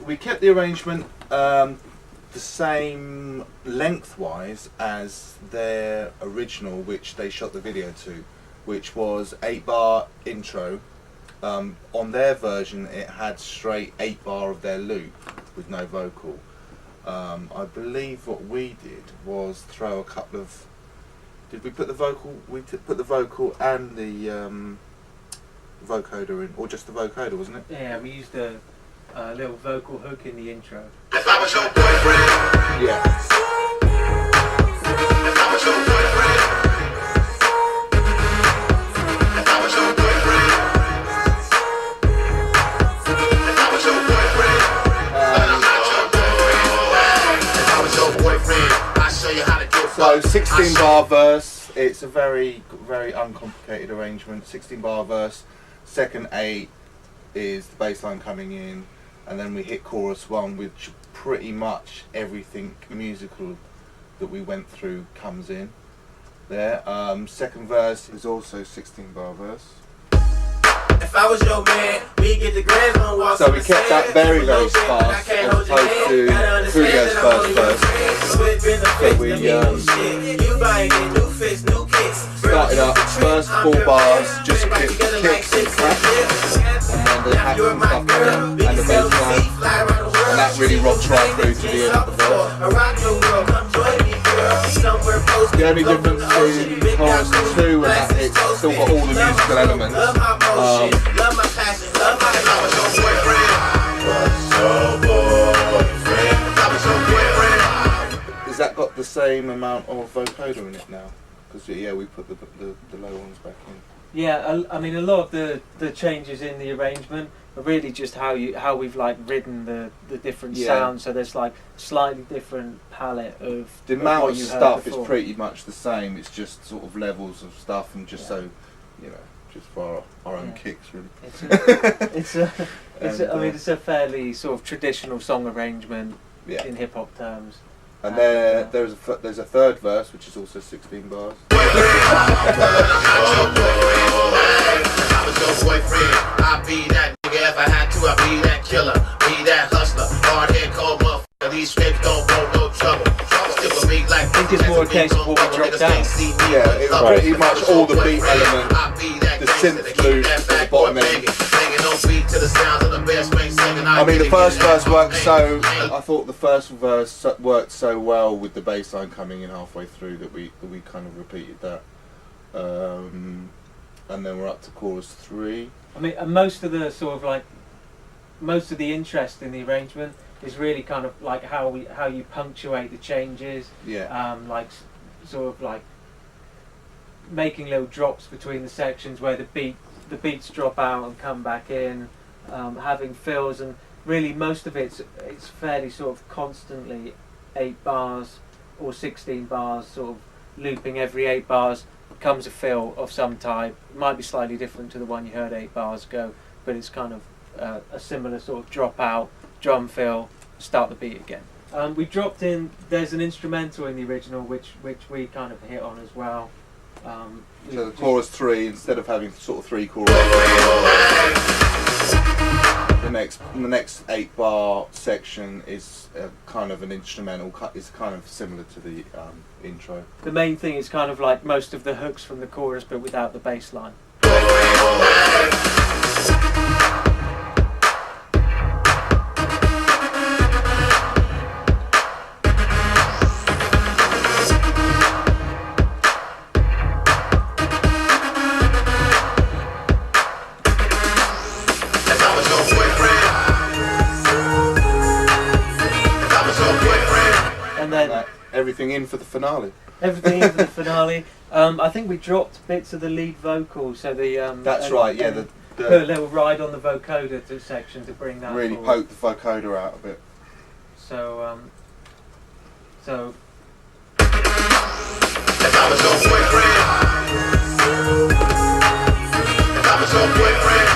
We kept the arrangement the same lengthwise as their original, which they shot the video to, which was 8-bar intro. On their version, it had straight 8-bar of their loop with no vocal. I believe what we did was throw a couple of. Did we put the vocal? We put the vocal and the vocoder in, or just the vocoder, wasn't it? Yeah, we used a little vocal hook in the intro. If I was your boyfriend. Yeah. If I was your boyfriend. If I was your boyfriend. If I was your boyfriend. But I'm not your boyfriend. If I was your boyfriend, I'd show you how to do it. So 16-bar verse. It's a very, very uncomplicated arrangement. 16-bar verse. Second 8 is the bass line coming in, and then we hit chorus 1, which pretty much everything musical that we went through comes in there. Second verse is also 16-bar verse. If I was your man, we get the grand on walk. So we kept that very, very sparse as opposed to Julio's first verse. So we started up first 4 bars, just kicks and cracks, and then the hacks and stuff coming in, and the bass line, and that really rocks right through to the end of the verse. The only difference between chorus 2 and that, it's still got all the musical elements. Has that got the same amount of vocoder in it now? Because yeah, we put the low ones back in. Yeah, I mean a lot of the changes in the arrangement are really just how we've like ridden the different sounds. So there's like slightly different palette of the amount of stuff is before. pretty much the same. It's just sort of levels of stuff, and just so you know, just for our own kicks really. I mean it's a fairly sort of traditional song arrangement in hip hop terms. And then there's a third verse which is also 16 bars. I'd be that nigga if I had to. I'd be that killer, be that hustler, hard head, cold motherfucker. These scrapes don't want no trouble. Stick with me like I think it's more a case of what we dropped down. Yeah, it was pretty much all the beat elements, the synth loop at the bottom end. I mean, the first verse worked so. I thought the first verse worked so well with the bass line coming in halfway through that we kind of repeated that, and then we're up to chorus 3. I mean, and most of the interest in the arrangement is really kind of like how you punctuate the changes. Yeah. Like sort of like making little drops between the sections where the beats drop out and come back in. Having fills, and really most of it's fairly sort of constantly 8 bars or 16 bars, sort of looping every 8 bars comes a fill of some type. It might be slightly different to the one you heard 8 bars ago, but it's kind of a similar sort of drop out, drum fill, start the beat again. We dropped in, there's an instrumental in the original which we kind of hit on as well. So the chorus 3, instead of having sort of 3 choruses, the next 8-bar section is kind of an instrumental. It's kind of similar to the intro. The main thing is kind of like most of the hooks from the chorus, but without the bass line. Everything in for the finale. Everything in for the finale. I think we dropped bits of the lead vocal, so the that's right. Yeah, put a little ride on the vocoder section to bring that. Really forward. poke the vocoder out a bit. So If I was your boyfriend, if I was your boyfriend.